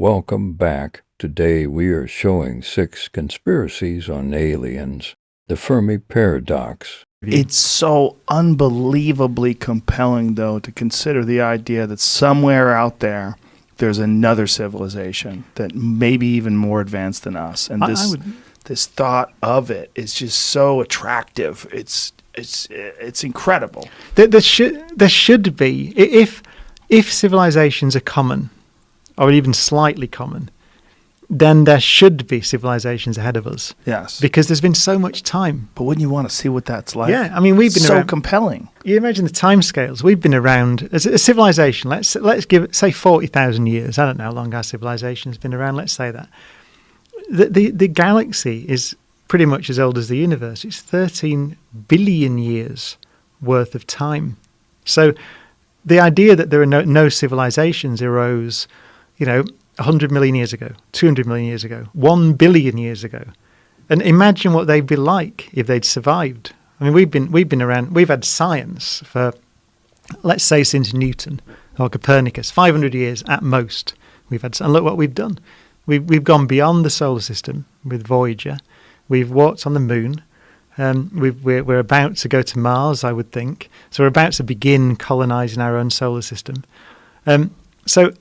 welcome back. Today we are showing 6 conspiracies on aliens. The Fermi Paradox. It's so unbelievably compelling, though, to consider the idea that somewhere out there, there's another civilization that may be even more advanced than us. And this thought of it is just so attractive. It's incredible. There should be, if civilizations are common, or even slightly common, then there should be civilizations ahead of us. Yes. Because there's been so much time. But wouldn't you want to see what that's like? Yeah, I mean, we've been so around. Compelling. You imagine the timescales. We've been around as a civilization. Let's give it, say, 40,000 years. I don't know how long our civilization has been around. Let's say that. The galaxy is pretty much as old as the universe. It's 13 billion years worth of time. So the idea that there are no civilizations arose, 100 million years ago, 200 million years ago, 1 billion years ago. And imagine what they'd be like if they'd survived. I mean, we've been around, we've had science for, let's say, since Newton or Copernicus, 500 years at most. And look what we've done. We've gone beyond the solar system with Voyager. We've walked on the moon. We're about to go to Mars, I would think. So we're about to begin colonizing our own solar system. So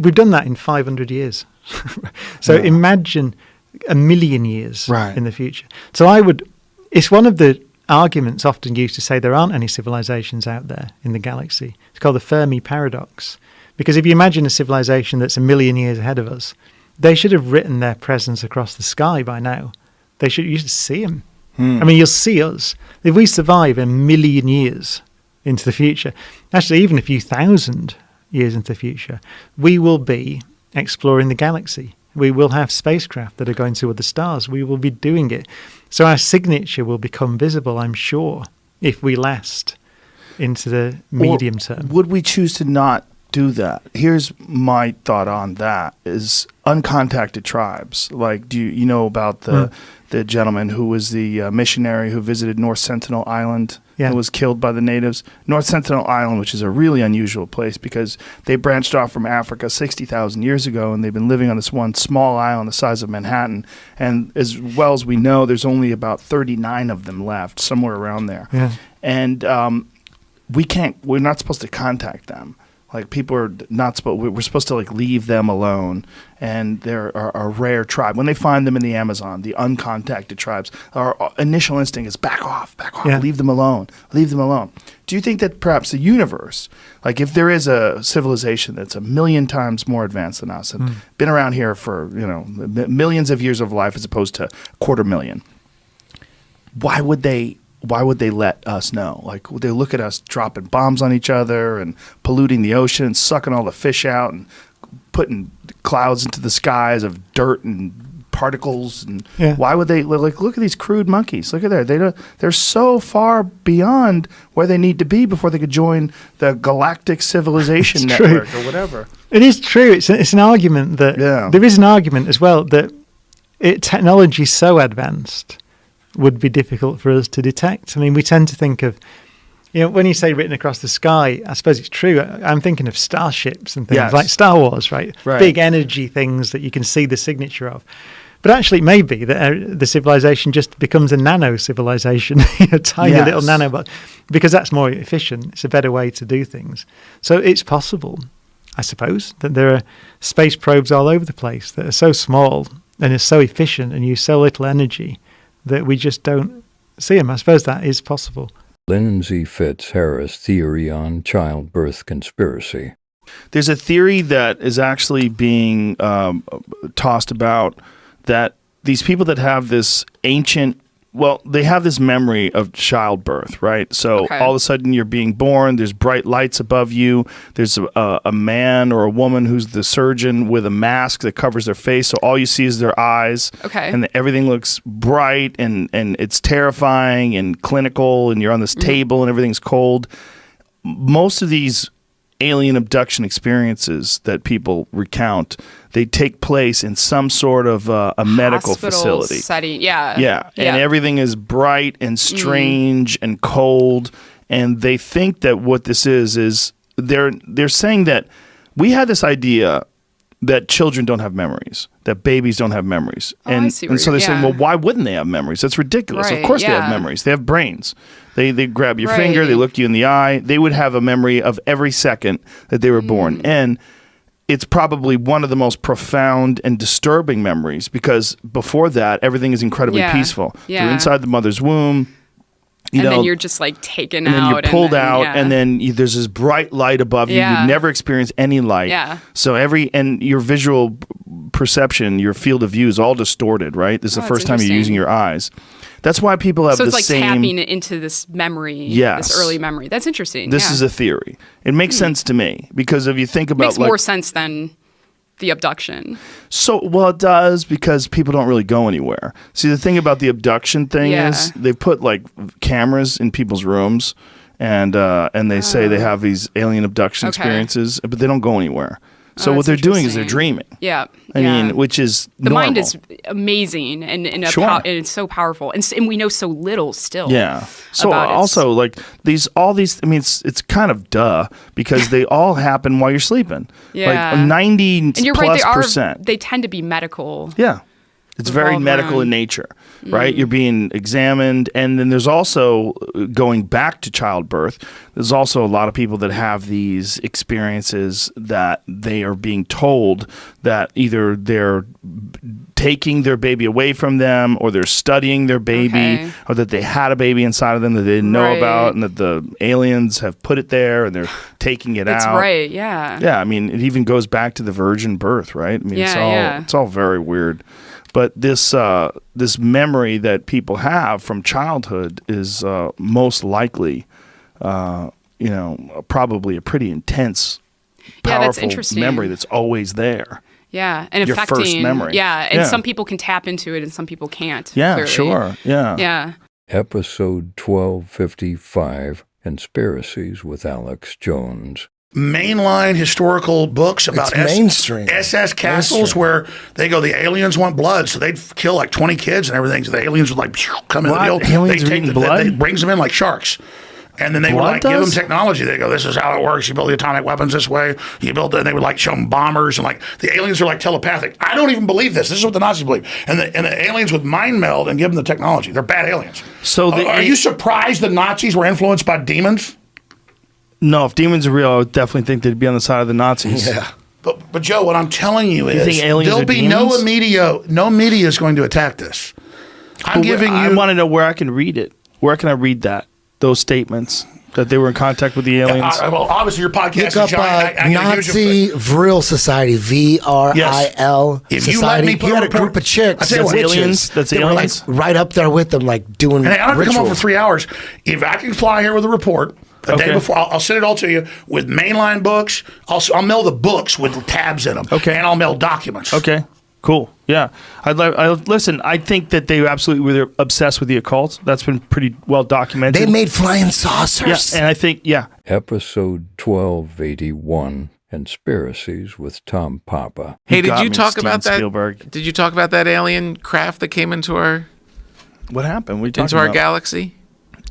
we've done that in 500 years. So imagine a million years in the future. So it's one of the arguments often used to say there aren't any civilizations out there in the galaxy. It's called the Fermi Paradox. Because if you imagine a civilization that's a million years ahead of us, they should have written their presence across the sky by now. You should see them. I mean, you'll see us. If we survive a million years into the future, actually even a few thousand years into the future, we will be exploring the galaxy. We will have spacecraft that are going to other stars. We will be doing it. So our signature will become visible, I'm sure, if we last into the medium term. Would we choose to not do that? Here's my thought on that is uncontacted tribes. Like, do you know about the gentleman who was the missionary who visited North Sentinel Island and was killed by the natives? North Sentinel Island, which is a really unusual place because they branched off from Africa 60,000 years ago, and they've been living on this one small island the size of Manhattan. And as well as we know, there's only about 39 of them left, somewhere around there. Yeah. And we're not supposed to contact them. Like, people are not supposed. We're supposed to leave them alone, and they're a rare tribe. When they find them in the Amazon, the uncontacted tribes, our initial instinct is back off, leave them alone. Do you think that perhaps the universe, like if there is a civilization that's a million times more advanced than us and been around here for millions of years of life as opposed to 250,000, why would they let us know? Like, they look at us dropping bombs on each other and polluting the ocean, sucking all the fish out and putting clouds into the skies of dirt and particles. And why would they look at these crude monkeys? Look at there. They're so far beyond where they need to be before they could join the galactic civilization network or whatever. It is true. It's an argument that there is an argument as well that technology is so advanced would be difficult for us to detect. I mean, we tend to think of, when you say written across the sky, I suppose it's true. I'm thinking of starships and things like Star Wars, right? Big energy things that you can see the signature of. But actually, it may be that the civilization just becomes a nano civilization, tiny little nanobot, because that's more efficient. It's a better way to do things. So it's possible, I suppose, that there are space probes all over the place that are so small and are so efficient and use so little energy that we just don't see them. I suppose that is possible. Lindsay Fitzharris theory on childbirth conspiracy. There's a theory that is actually being tossed about that these people that have this ancient, they have this memory of childbirth, right? So all of a sudden you're being born, there's bright lights above you, there's a man or a woman who's the surgeon with a mask that covers their face, so all you see is their eyes. And everything looks bright and it's terrifying and clinical, and you're on this table and everything's cold. Most of these alien abduction experiences that people recount, they take place in some sort of a medical facility setting. And everything is bright and strange and cold, and they think that what this is they're saying that we had this idea that children don't have memories, that babies don't have memories. I see and so they're saying, yeah. well, why wouldn't they have memories? That's ridiculous. Right, Of course they yeah. have memories. They have brains. They grab your Right. finger, they look you in the eye. They would have a memory of every second that they were born. And it's probably one of the most profound and disturbing memories, because before that, everything is incredibly Yeah, peaceful. yeah. You're inside the mother's womb. You And know, then you're just like taken and out. then you're pulled out, yeah. and then there's this bright light above you. Yeah. You've never experienced any light. Yeah. So and your visual perception, your field of view is all distorted, right? This is the Oh, first it's time you're using interesting. your eyes. That's why people have So the it's like same. tapping into this memory, Yes. this early memory. That's interesting. This yeah. is a theory. It makes sense to me, because if you think about Makes more sense than the abduction. well, it does, because people don't really go anywhere. See, the thing about the abduction thing Yeah. is they put like cameras in people's rooms, and they say they have these alien abduction Okay. experiences, but they don't go anywhere. So Oh, what that's they're doing is they're interesting. dreaming. Yeah. I yeah. mean, which is the normal. mind is amazing and Sure. and it's so powerful, and we know so little still. Yeah. So about its- also like all these. I mean, it's kind of duh, because they all happen while you're sleeping. Yeah. Like 90 And you're plus right, percent. they tend to be medical. Yeah. It's very revolve medical in around- nature, right? You're being examined. And then there's also, going back to childbirth, there's also a lot of people that have these experiences that they are being told that either they're taking their baby away from them, or they're studying their baby, Okay. or that they had a baby inside of them that they didn't know Right. about, and that the aliens have put it there and they're taking it That's out. right. Yeah. Yeah, I mean, it even goes back to the virgin birth, right? I mean, Yeah, it's all very weird. But this memory that people have from childhood is most likely, probably a pretty intense, Yeah, that's powerful interesting. memory that's always there. Yeah, and Your affecting. first memory. Yeah, and Yeah. some people can tap into it, and some people can't. Yeah, clearly. sure. Yeah. Yeah. Episode 1255, Conspiracies with Alex Jones. Mainline historical books about It's mainstream. SS castles Mainstream. where they go, the aliens want blood, so they'd kill like 20 kids and everything. So the aliens would like come in. What? They Aliens are take eating blood? They brings them in like sharks. And then they would Blood like give them does? technology. They go, this is how it works. You build the atomic weapons this way. You build, and they would like show them bombers, and like the aliens are like telepathic. I don't even believe this. This is what the Nazis believe. And the aliens would mind meld and give them the technology. They're bad aliens. So Are you surprised the Nazis were influenced by demons? No, if demons are real, I would definitely think they'd be on the side of the Nazis. Yeah. But Joe, what I'm telling you is think aliens there'll are be demons? no media is going to attack this. I'm giving I you. want to know where I can read it. Where can I read those statements that they were in contact with the aliens? Well, obviously your podcast Look is up giant. I get a huge Nazi Vril Society, VRIL If you Society. let me put You a had a report- group of chicks, I tell you with what, witches, aliens? That's that were like aliens? right up there with them, like doing And I don't have to come on for rituals. 3 hours. If I can fly here with a report the day Okay. before, I'll send it all to you with mainline books. I'll mail the books with tabs in them. Okay. And I'll mail documents. Okay, cool. Yeah, listen. I think that they absolutely were obsessed with the occult. That's been pretty well documented. They made flying yeah, saucers. and I think Episode 1281, Conspiracies with Tom Papa. Hey, did got you me, talk Steven about that? Spielberg. Did you talk about that alien craft that came into our What happened? What are you into talking our about? galaxy?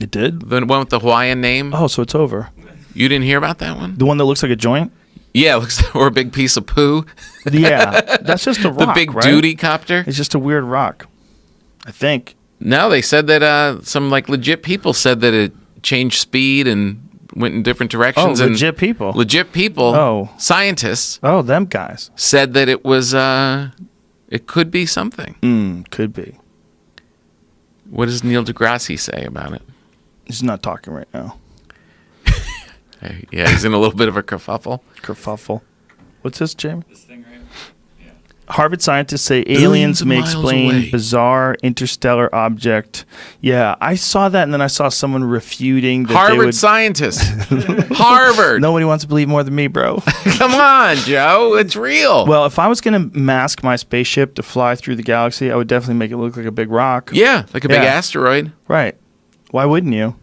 It did. The one with the Hawaiian name. Oh, so it's over. You didn't hear about that one? The one that looks like a joint. Yeah, it looks or a big piece of poo. Yeah, that's just a rock. The big right? duty copter. It's just a weird rock. I think. No, they said that some like legit people said that it changed speed and went in different directions. Oh, and legit people. Legit people. Oh. Scientists Oh, them guys. said that it was. It could be something. Could be. What does Neil deGrasse say about it? He's not talking right now. Yeah, he's in a little bit of a kerfuffle. Kerfuffle. What's this, Jamie? This thing right here. Harvard scientists say aliens of may miles explain away. bizarre interstellar object. Yeah, I saw that, and then I saw someone refuting that they Harvard would. scientists. Harvard. Nobody wants to believe more than me, bro. Come on, Joe. It's real. Well, if I was going to mask my spaceship to fly through the galaxy, I would definitely make it look like a big rock. yeah, like a big Yeah. asteroid Right. Why wouldn't you?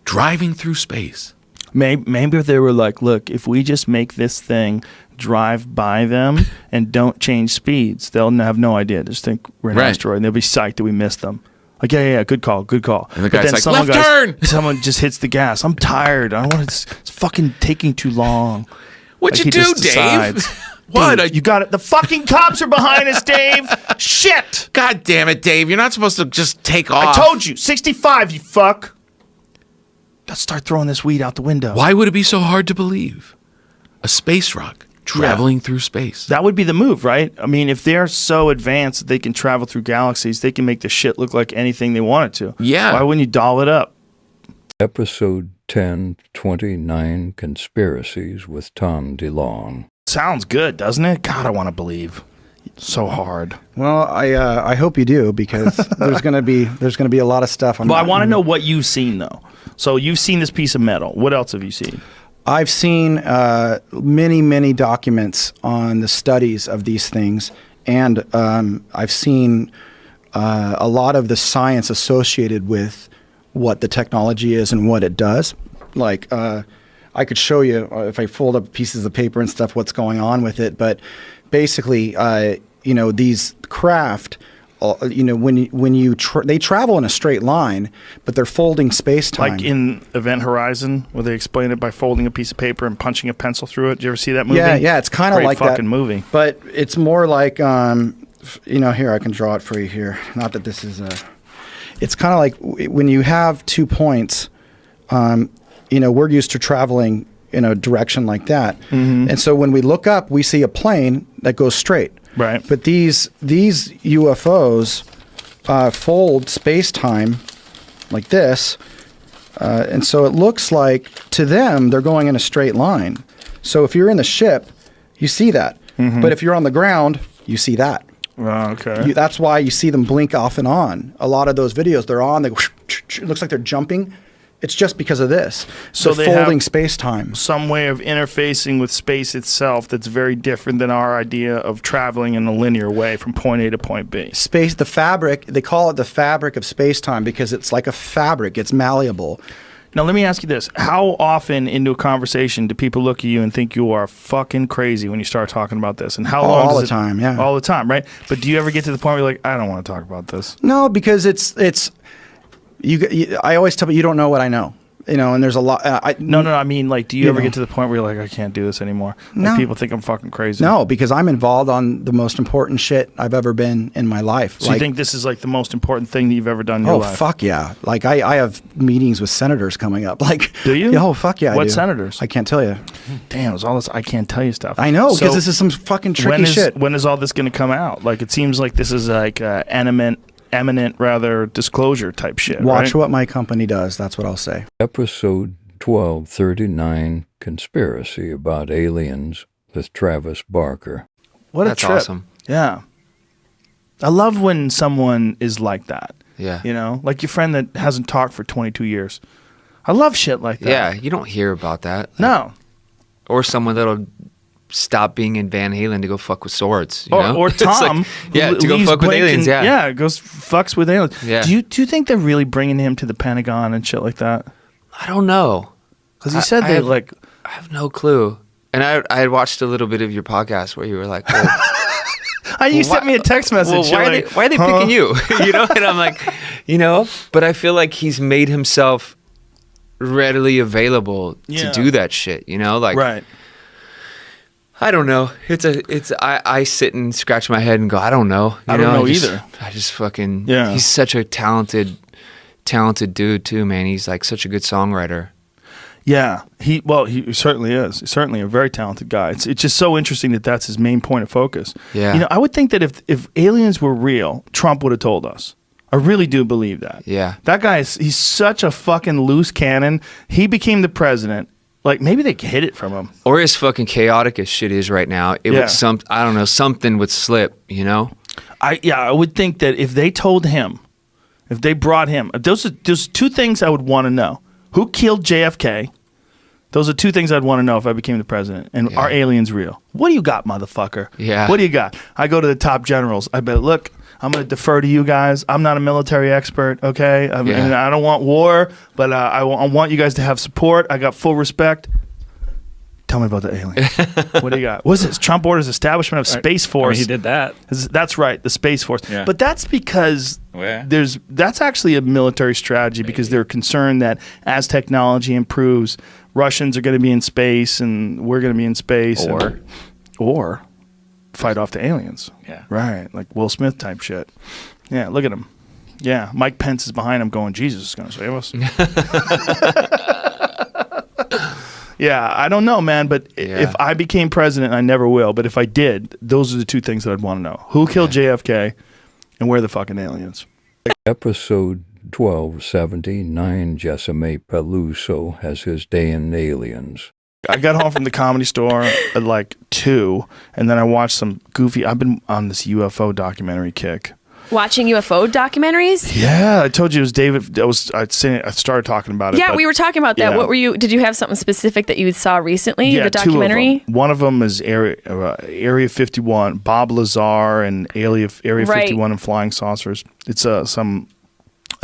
driving through space. Maybe if they were like, look, if we just make this thing drive by them and don't change speeds, they'll have no idea. Just think we're an Right. asteroid, and they'll be psyched that we missed them. Like, yeah, good call. And the But guy's then like, someone "Left turn!" Someone just hits the gas. I'm tired. I don't want to. It's fucking taking too long. What'd Like, you he do, just Dave? decides. What? Dave, you got it. The fucking cops are behind us, Dave. Shit. God damn it, Dave. You're not supposed to just take off. I told you. 65, you fuck. Let's start throwing this weed out the window. Why would it be so hard to believe? A space rock traveling through space. That would be the move, right? I mean, if they're so advanced that they can travel through galaxies, they can make the shit look like anything they want it to. Yeah. Why wouldn't you doll it up? Episode 1029 Conspiracies with Tom DeLong. Sounds good, doesn't it? God, I want to believe. So hard. Well, I hope you do, because there's gonna be a lot of stuff. But I want to know what you've seen, though. So you've seen this piece of metal. What else have you seen? I've seen many documents on the studies of these things, and I've seen a lot of the science associated with what the technology is and what it does. Like, I could show you, if I fold up pieces of paper and stuff, what's going on with it. But basically, these craft, they travel in a straight line, but they're folding space-time. Like in Event Horizon, where they explain it by folding a piece of paper and punching a pencil through it. Did you ever see that movie? Yeah, it's kind of like that. Fucking movie. But it's more like, here, I can draw it for you here. Not that this is it's kind of like when you have 2 points, we're used to traveling in a direction like that. Mm-hmm. And so when we look up, we see a plane that goes straight. Right. But these UFOs fold space-time like this. And so it looks like, to them, they're going in a straight line. So if you're in the ship, you see that. Mm-hmm. But if you're on the ground, you see that. Oh, okay. That's why you see them blink off and on. A lot of those videos, they're on, it looks like they're jumping. It's just because of this. So they folding have space-time. some way of interfacing with space itself that's very different than our idea of traveling in a linear way from point A to point B. Space, the fabric, they call it the fabric of space-time because it's like a fabric. It's malleable. Now, let me ask you this. How often into a conversation do people look at you and think you are fucking crazy when you start talking about this? And how long all does the time, yeah. All the time, right? But do you ever get to the point where you're like, I don't want to talk about this? No, because I always tell people, you don't know what I know. And there's a lot. No. I mean, like, do you ever get to the point where you're like, I can't do this anymore? Like, No. people think I'm fucking crazy. No, because I'm involved on the most important shit I've ever been in my life. So you think this is like the most important thing that you've ever done in your life? Oh, fuck yeah. Like, I have meetings with senators coming up. Like, Do you? Yeah, oh, fuck yeah, I What do. senators? I can't tell you. Damn, it's all this I can't tell you stuff. I know, because So this is some fucking tricky shit. When is all this going to come out? Like, it seems like this is like eminent rather disclosure type shit. Watch right? what my company does. That's what I'll say. Episode 1239 Conspiracy About Aliens with Travis Barker. What That's a trip. awesome. Yeah. I love when someone is like that. Yeah. Like your friend that hasn't talked for 22 years. I love shit like that. Yeah, you don't hear about that. No. Or someone that'll stop being in Van Halen to go fuck with swords. You know? Or It's like, Tom. yeah, who to go leaves fuck with Blink aliens. and- Yeah. Yeah, goes fucks with aliens. Yeah. Do you think they're really bringing him to the Pentagon and shit like that? I don't know. Because he said they like. I have no clue. And I had watched a little bit of your podcast where you were like, well, You sent me a text message. well, You're like, why are they huh? picking you? And I'm like, but I feel like he's made himself readily available Yeah. to do that shit, Like, Right. I don't know. I sit and scratch my head and go, I don't know. I don't know either. I just fucking, Yeah. he's such a talented dude too, man. He's like such a good songwriter. Yeah, he certainly is. He's certainly a very talented guy. It's just so interesting that that's his main point of focus. Yeah. I would think that if aliens were real, Trump would have told us. I really do believe that. Yeah. That guy he's such a fucking loose cannon. He became the president. Like, maybe they hid it from him. Or as fucking chaotic as shit is right now, it Yeah. would I don't know, something would slip, I would think that if they told him, if they brought him, there's two things I would want to know. Who killed JFK? Those are two things I'd want to know if I became the president. And are aliens real? What do you got, motherfucker? Yeah. What do you got? I go to the top generals. I bet, look, I'm going to defer to you guys. I'm not a military expert, okay? And I don't want war, but I want you guys to have support. I got full respect. Tell me about the aliens. What do you got? What's this? Trump orders establishment of Space Force. he did that. That's right, the Space Force. Yeah. But that's because that's actually a military strategy because they're concerned that as technology improves, Russians are going to be in space and we're going to be in space. Or fight off the aliens. Yeah. Right. Like Will Smith type shit. Yeah, look at him. Yeah, Mike Pence is behind him going, Jesus is going to save us. Yeah, I don't know, man, but if I became president, I never will, but if I did, those are the two things that I'd want to know. Who killed JFK and where are the fucking aliens? Episode 1279, Jessime Peluso has his day in aliens. I got home from the Comedy Store at like 2, and then I watched some goofy, I've been on this UFO documentary kick. Watching UFO documentaries? Yeah, I told you it was David. I started talking about it. Yeah, but we were talking about that. yeah. What were you? Did you have something specific that you saw recently? Yeah, the documentary. 2 of them. One of them is Area 51, Bob Lazar, and Area 51 and flying saucers. It's a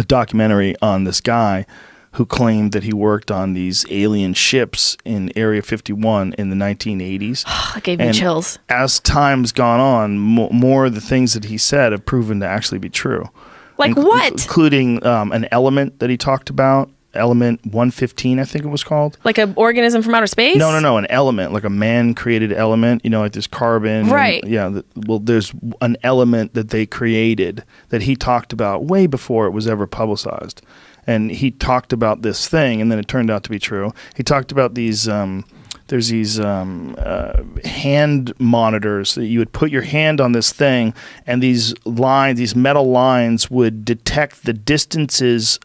documentary on this guy who claimed that he worked on these alien ships in Area 51 in the 1980s. That gave me chills. As time's gone on, more of the things that he said have proven to actually be true. Like what? Including an element that he talked about, element 115, I think it was called. Like an organism from outer space? No, an element, like a man-created element, like this carbon. Right. There's an element that they created that he talked about way before it was ever publicized. And he talked about this thing, and then it turned out to be true. He talked about these, there's these hand monitors that you would put your hand on this thing, and these lines, these metal lines would detect the distances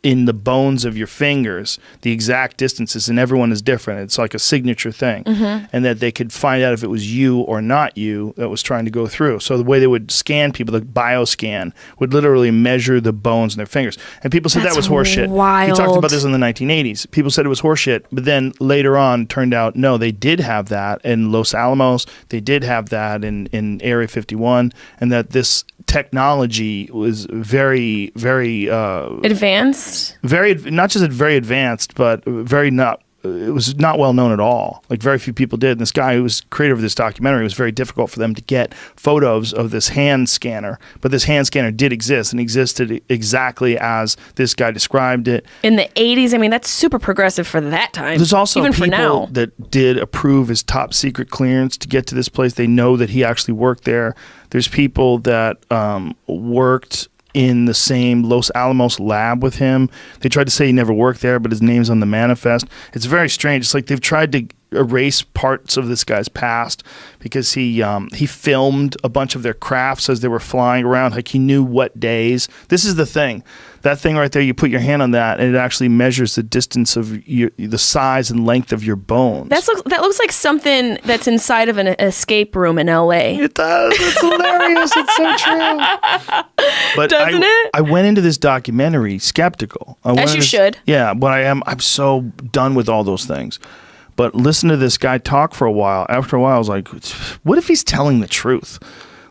in the bones of your fingers, the exact distances, and everyone is different. It's like a signature thing. And that they could find out if it was you or not you that was trying to go through. So the way they would scan people, the bioscan, would literally measure the bones in their fingers. And people said that was horseshit. Wild. He talked about this in the 1980s. People said it was horseshit, but then later on turned out, no, they did have that in Los Alamos. They did have that in Area 51, and that this technology was very, very advanced. Very, not just very advanced, but very not. It was not well known at all. Like very few people did. And this guy who was creator of this documentary, it was very difficult for them to get photos of this hand scanner. But this hand scanner did exist and existed exactly as this guy described it. In the 80s, I mean, that's super progressive for that time. There's also even for now. people that did approve his top secret clearance to get to this place. They know that he actually worked there. There's people that worked in the same Los Alamos lab with him. They tried to say he never worked there, but his name's on the manifest. It's very strange. It's like they've tried to erase parts of this guy's past because he filmed a bunch of their crafts as they were flying around. Like he knew what days. This is the thing. That thing right there, you put your hand on that, and it actually measures the distance of the size and length of your bones. That looks like something that's inside of an escape room in L.A. It does. It's hilarious. It's so true. But Doesn't it? I went into this documentary skeptical. As you should. Yeah, but I'm so done with all those things. But listen to this guy talk for a while. After a while, I was like, what if he's telling the truth?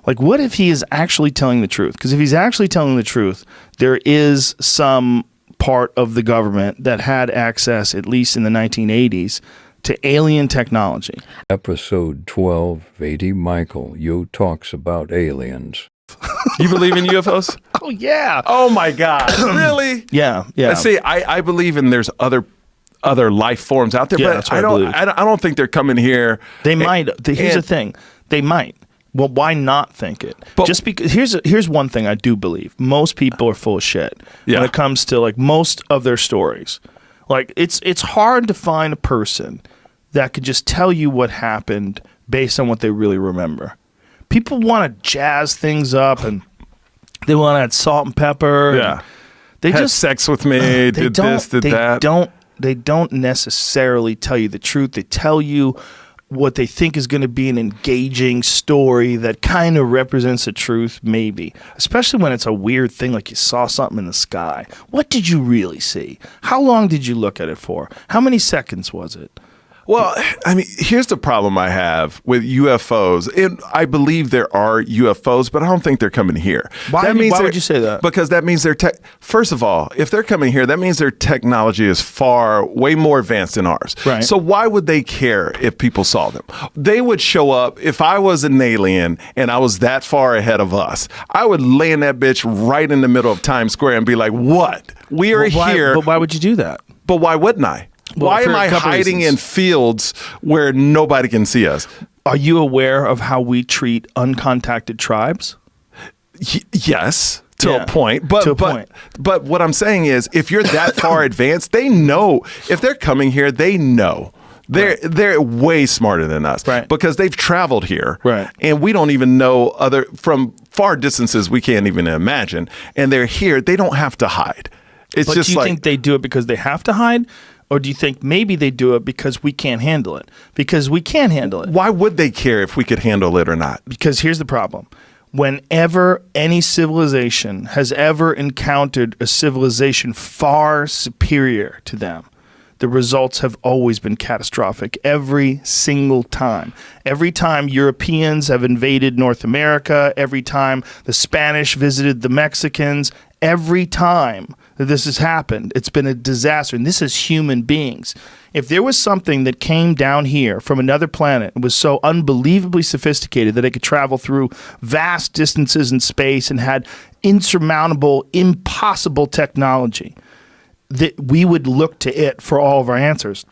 Like, what if he is actually telling the truth? Because if he's actually telling the truth, there is some part of the government that had access, at least in the 1980s, to alien technology. Episode 1280, Michael, Yo talks about aliens. You believe in UFOs? Oh, yeah. Oh, my God. Really? Yeah. See, I believe in there's other life forms out there, Yeah, but that's what I don't think they're coming here. They might. Here's the thing. They might. Well, why not think it? But, just because here's one thing I do believe. Most people are full of shit when it comes to like most of their stories. Like it's hard to find a person that could just tell you what happened based on what they really remember. People want to jazz things up and they want to add salt and pepper. Yeah. They had just sex with me, did this, did that. They don't necessarily tell you the truth. They tell you what they think is going to be an engaging story that kind of represents the truth, maybe. Especially when it's a weird thing like you saw something in the sky. What did you really see? How long did you look at it for? How many seconds was it? Well, I mean, here's the problem I have with UFOs. I believe there are UFOs, but I don't think they're coming here. Why would you say that? Because that means first of all, if they're coming here, that means their technology is way more advanced than ours. Right. So why would they care if people saw them? They would show up, if I was an alien and I was that far ahead of us, I would land that bitch right in the middle of Times Square and be like, what? We are here. But why would you do that? But why wouldn't I? Why for am a I couple hiding reasons. in fields where nobody can see us? Are you aware of how we treat uncontacted tribes? Yes, to Yeah, a point. But to a point. But what I'm saying is, if you're that far advanced, they know. If they're coming here, they know. They're way smarter than us, Right. because they've traveled here, Right. and we don't even know from far distances we can't even imagine. And they're here; they don't have to hide. It's But just do you like think they do it because they have to hide? Or do you think maybe they do it because we can't handle it? Because we can handle it. why would they care if we could handle it or not? Because here's the problem. Whenever any civilization has ever encountered a civilization far superior to them, the results have always been catastrophic every single time. Every time Europeans have invaded North America, every time the Spanish visited the Mexicans, every time that this has happened, it's been a disaster. And this is human beings. If there was something that came down here from another planet and was so unbelievably sophisticated that it could travel through vast distances in space and had insurmountable, impossible technology, that we would look to it for all of our answers.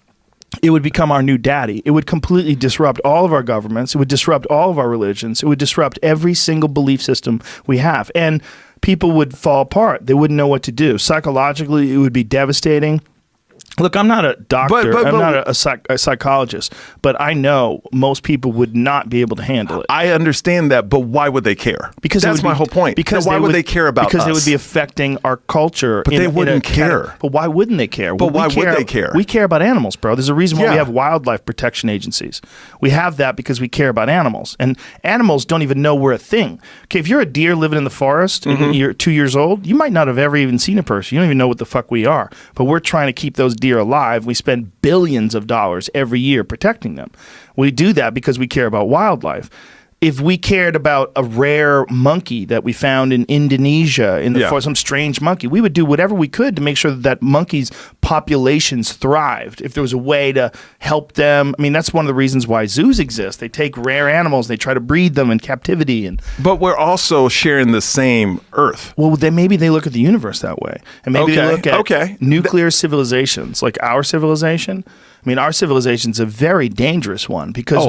It would become our new daddy. It would completely disrupt all of our governments. It would disrupt all of our religions. It would disrupt every single belief system we have. And people would fall apart. They wouldn't know what to do. Psychologically, it would be devastating. Look, I'm not a doctor. I'm not a psychologist, but I know most people would not be able to handle it. I understand that, but why would they care? Because that's my whole point. Because why would they care about because us? they would be affecting our culture. But they wouldn't care. But why wouldn't they care? But why would they care? We care about animals, bro. There's a reason why we Yeah. have wildlife protection agencies. We have that because we care about animals. And animals don't even know we're a thing. Okay, if you're a deer living in the forest and you're 2 years old, you might not have ever even seen a person. You don't even know what the fuck we are. But we're trying to keep those deer alive. We spend billions of dollars every year protecting them. We do that because we care about wildlife. If we cared about a rare monkey that we found in Indonesia in the forest, some strange monkey, we would do whatever we could to make sure that monkey's populations thrived. If there was a way to help them, I mean, that's one of the reasons why zoos exist. They take rare animals, they try to breed them in captivity, and But we're also sharing the same Earth. well, then maybe they look at the universe that way, and maybe they look at nuclear civilizations like our civilization. I mean, our civilization's a very dangerous one because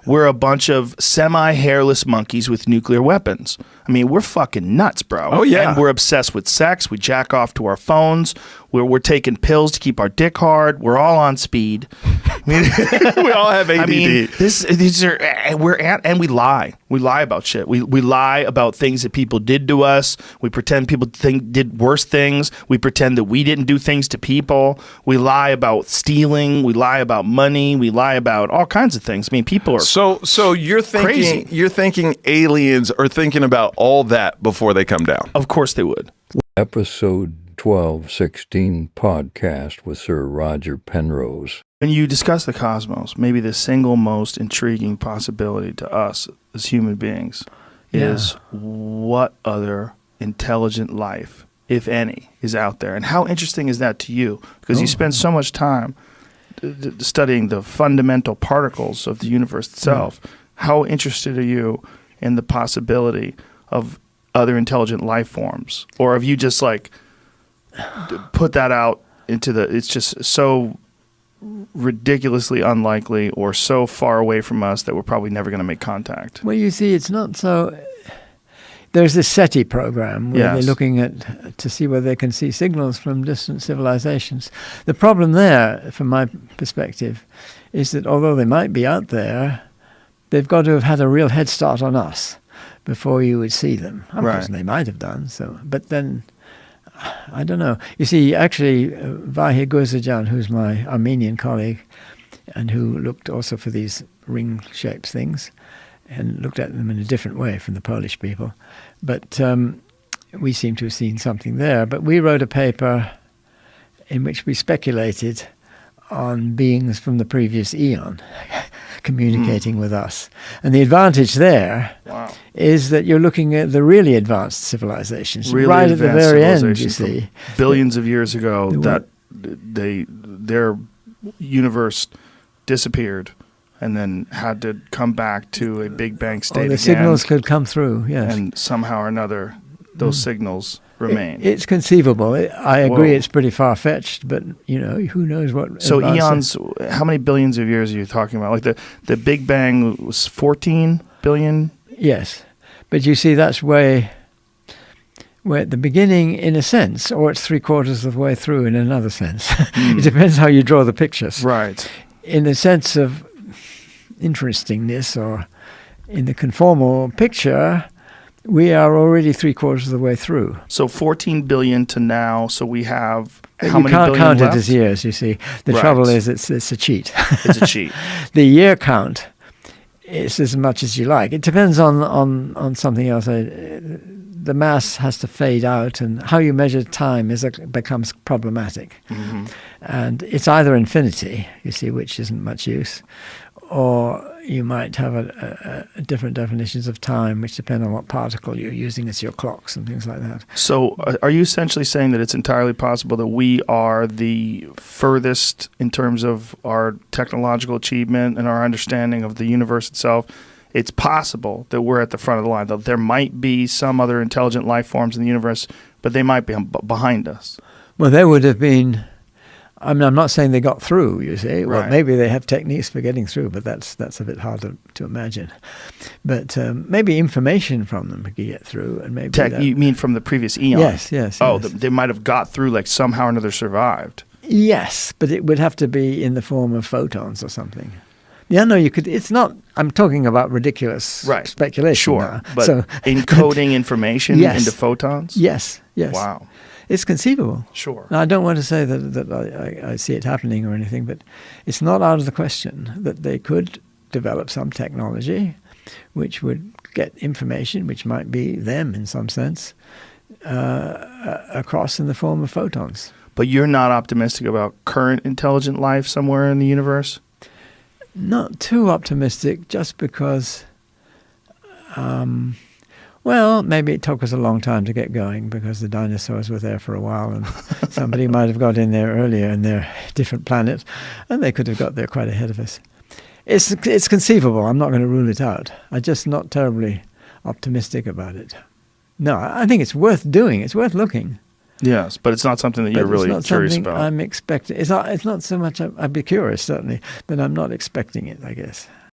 we're a bunch of semi-hairless monkeys with nuclear weapons. I mean, we're fucking nuts, bro. Oh, yeah. And we're obsessed with sex. We jack off to our phones. We're taking pills to keep our dick hard. We're all on speed. I mean, We all have ADD. I mean, these are and we lie. We lie about shit. We lie about things that people did to us. We pretend people did worse things. We pretend that we didn't do things to people. We lie about stealing. We lie about money. We lie about all kinds of things. I mean, people are So you're thinking crazy. you're thinking aliens are thinking about all that before they come down. Of course they would. Episode 1216 podcast with Sir Roger Penrose. When you discuss the cosmos, maybe the single most intriguing possibility to us as human beings is what other intelligent life, if any, is out there. And how interesting is that to you? Because you spend so much time studying the fundamental particles of the universe itself. How interested are you in the possibility of other intelligent life forms? Or have you just like put that out into it's just so ridiculously unlikely or so far away from us that we're probably never going to make contact? Well, you see, it's not so. There's this SETI program where they're looking at to see whether they can see signals from distant civilizations. The problem there, from my perspective, is that although they might be out there, they've got to have had a real head start on us before you would see them. I'm guessing they might have done so, but then I don't know. You see, actually, Vahir Gurzajan, who's my Armenian colleague, and who looked also for these ring-shaped things, and looked at them in a different way from the Polish people. But we seem to have seen something there. But we wrote a paper in which we speculated on beings from the previous eon communicating with us. And the advantage there is that you're looking at the really advanced civilizations, Really right at the advanced very end, civilization you see. from billions of years ago, that their universe disappeared and then had to come back to a Big Bang state Or the again. signals could come through, yes. And somehow or another, those signals remain. It's conceivable. I agree. Whoa. It's pretty far fetched, but who knows what? So advances- eons, how many billions of years are you talking about? Like the Big Bang was 14 billion? Yes, but you see, that's way at the beginning, in a sense, or it's 3/4 of the way through in another sense. It depends how you draw the pictures. Right. In the sense of interestingness, or in the conformal picture, we are already 3/4 of the way through. So 14 billion to now. So we have But how you many can't billion count left? it as years, you see. The Right. trouble is it's a cheat. It's a cheat. The year count is as much as you like. It depends on something else. The mass has to fade out, and how you measure time becomes problematic. Mm-hmm. And it's either infinity, you see, which isn't much use, or you might have a different definitions of time, which depend on what particle you're using as your clocks and things like that. So are you essentially saying that it's entirely possible that we are the furthest in terms of our technological achievement and our understanding of the universe itself? It's possible that we're at the front of the line, that there might be some other intelligent life forms in the universe, but they might be behind us. Well, there would have been. I mean, I'm not saying they got through, you see. Well, Right. maybe they have techniques for getting through, but that's a bit hard to imagine. But maybe information from them could get through, and maybe You mean from the previous eon? Yes. Oh, yes. they might have got through, like somehow or another survived. Yes, but it would have to be in the form of photons or something. Yeah, no, you could. It's not. I'm talking about ridiculous speculation. Sure, now. but So, encoding information Yes. into photons? yes. Wow. It's conceivable. Sure. Now, I don't want to say that I see it happening or anything, but it's not out of the question that they could develop some technology which would get information, which might be them in some sense, across in the form of photons. But you're not optimistic about current intelligent life somewhere in the universe? Not too optimistic, just because, well, maybe it took us a long time to get going because the dinosaurs were there for a while, and somebody might have got in there earlier in their different planet, and they could have got there quite ahead of us. It's conceivable. I'm not going to rule it out. I'm just not terribly optimistic about it. No, I think it's worth doing. It's worth looking. Yes, but it's not something that you're But really it's not curious something about. I'm expecting. It's not so much. I'd be curious certainly, but I'm not expecting it, I guess.